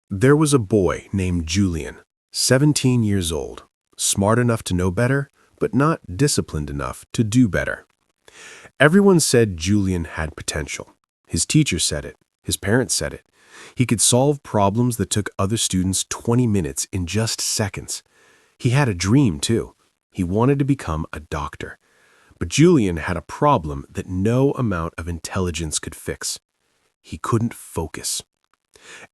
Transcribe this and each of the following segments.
There was a boy named Julian, 17 years old, smart enough to know better, but not disciplined enough to do better. Everyone said Julian had potential. His teacher said it. His parents said it. He could solve problems that took other students 20 minutes in just seconds. He had a dream, too. He wanted to become a doctor. But Julian had a problem that no amount of intelligence could fix. He couldn't focus.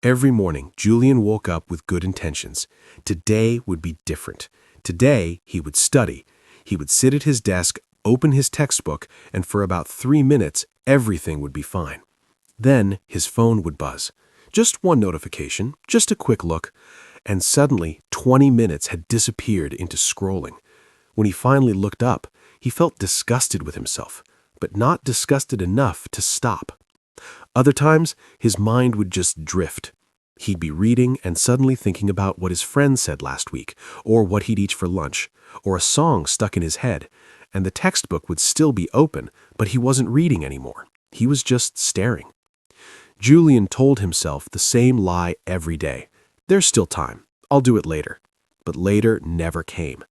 Every morning, Julian woke up with good intentions. Today would be different. Today, he would study. He would sit at his desk, open his textbook, and for about 3 minutes, everything would be fine. Then his phone would buzz. Just one notification, just a quick look, and suddenly 20 minutes had disappeared into scrolling. When he finally looked up, he felt disgusted with himself, but not disgusted enough to stop. Other times, his mind would just drift. He'd be reading and suddenly thinking about what his friend said last week, or what he'd eat for lunch, or a song stuck in his head, and the textbook would still be open, but he wasn't reading anymore. He was just staring. Julian told himself the same lie every day. There's still time. I'll do it later. But later never came.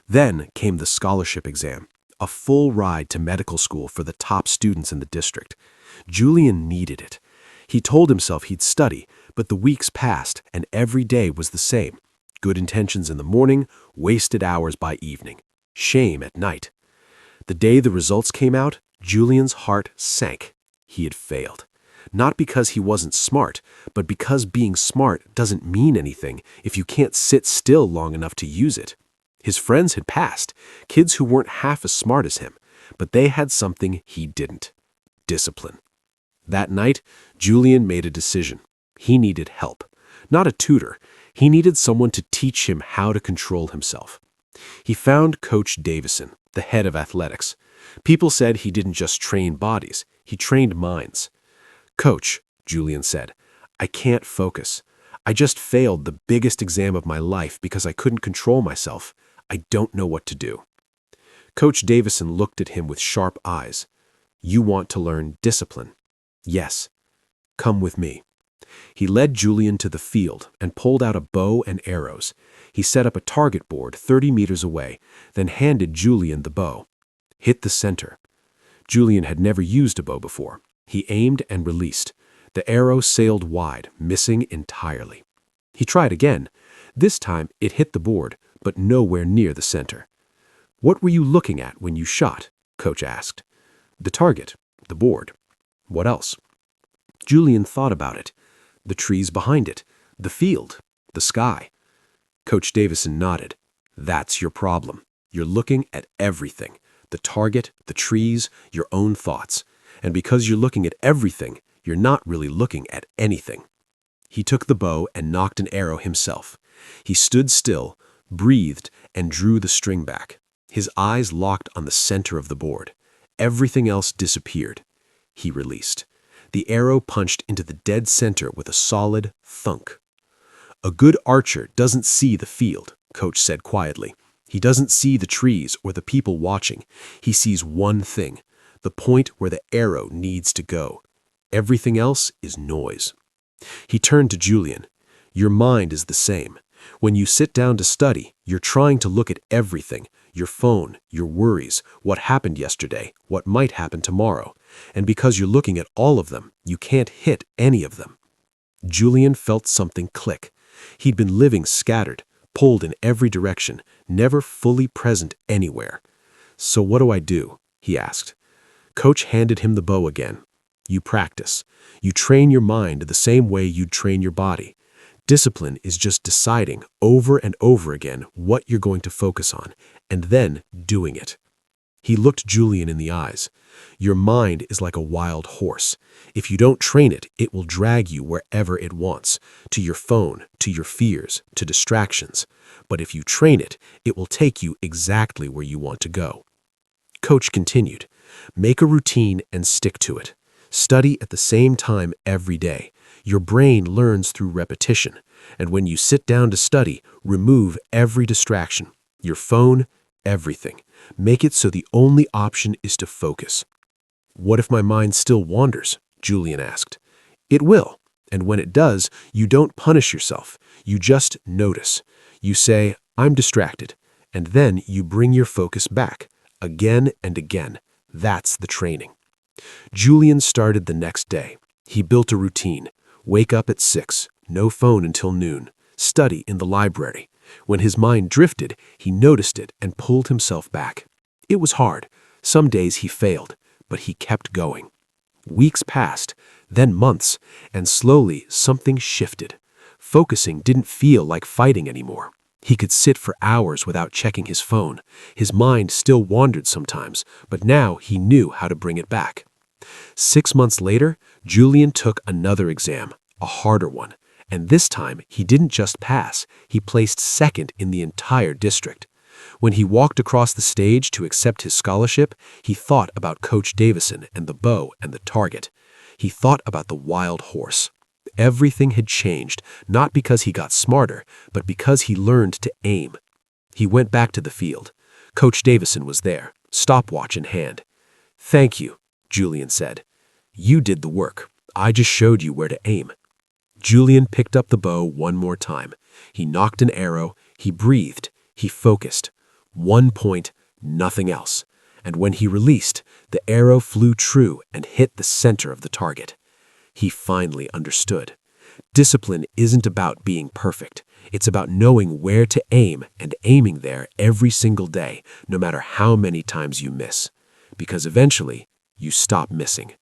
Then came the scholarship exam, a full ride to medical school for the top students in the district. Julian needed it. He told himself he'd study, but the weeks passed and every day was the same. Good intentions in the morning, wasted hours by evening. Shame at night. The day the results came out, Julian's heart sank. He had failed. Not because he wasn't smart, but because being smart doesn't mean anything if you can't sit still long enough to use it. His friends had passed, kids who weren't half as smart as him, but they had something he didn't: discipline. That night, Julian made a decision. He needed help. Not a tutor. He needed someone to teach him how to control himself. He found Coach Davison, the head of athletics. People said he didn't just train bodies, he trained minds. "Coach," Julian said, "I can't focus. I just failed the biggest exam of my life because I couldn't control myself. I don't know what to do." Coach Davison looked at him with sharp eyes. "You want to learn discipline?" "Yes." "Come with me." He led Julian to the field and pulled out a bow and arrows. He set up a target board 30 meters away, then handed Julian the bow. "Hit the center." Julian had never used a bow before. He aimed and released. The arrow sailed wide, missing entirely. He tried again. This time it hit the board, but nowhere near the center. "What were you looking at when you shot?" Coach asked. "The target, the board. What else?" Julian thought about it. The trees behind it, the field, the sky. Coach Davison nodded. "That's your problem. You're looking at everything. The target, the trees, your own thoughts. And because you're looking at everything, you're not really looking at anything." He took the bow and knocked an arrow himself. He stood still, breathed, and drew the string back. His eyes locked on the center of the board. Everything else disappeared. He released. The arrow punched into the dead center with a solid thunk. "A good archer doesn't see the field," Coach said quietly. "He doesn't see the trees or the people watching. He sees one thing, the point where the arrow needs to go. Everything else is noise." He turned to Julian. "Your mind is the same. When you sit down to study, you're trying to look at everything: your phone, your worries, what happened yesterday, what might happen tomorrow. And because you're looking at all of them, you can't hit any of them." Julian felt something click. He'd been living scattered, pulled in every direction, never fully present anywhere. "So what do I do?" he asked. Coach handed him the bow again. "You practice. You train your mind the same way you'd train your body. Discipline is just deciding over and over again what you're going to focus on, and then doing it." He looked Julian in the eyes. "Your mind is like a wild horse. If you don't train it, it will drag you wherever it wants, to your phone, to your fears, to distractions. But if you train it, it will take you exactly where you want to go." Coach continued. "Make a routine and stick to it. Study at the same time every day. Your brain learns through repetition. And when you sit down to study, remove every distraction. Your phone, everything. Make it so the only option is to focus." "What if my mind still wanders?" Julian asked. "It will. And when it does, you don't punish yourself. You just notice. You say, I'm distracted. And then you bring your focus back, again and again. That's the training. Julian started the next day. He built a routine. Wake up at 6, no phone until noon, study in the library. When his mind drifted, he noticed it and pulled himself back. It was hard. Some days he failed, but he kept going. Weeks passed, then months, and slowly something shifted. Focusing didn't feel like fighting anymore. He could sit for hours without checking his phone. His mind still wandered sometimes, but now he knew how to bring it back. 6 months later, Julian took another exam, a harder one. And this time, he didn't just pass, he placed second in the entire district. When he walked across the stage to accept his scholarship, he thought about Coach Davison and the bow and the target. He thought about the wild horse. Everything had changed, not because he got smarter, but because he learned to aim. He went back to the field. Coach Davison was there, stopwatch in hand. "Thank you," Julian said. "You did the work. I just showed you where to aim." Julian picked up the bow one more time. He nocked an arrow, he breathed, he focused. 1 point, nothing else. And when he released, the arrow flew true and hit the center of the target. He finally understood. Discipline isn't about being perfect. It's about knowing where to aim and aiming there every single day, no matter how many times you miss. Because eventually, you stop missing.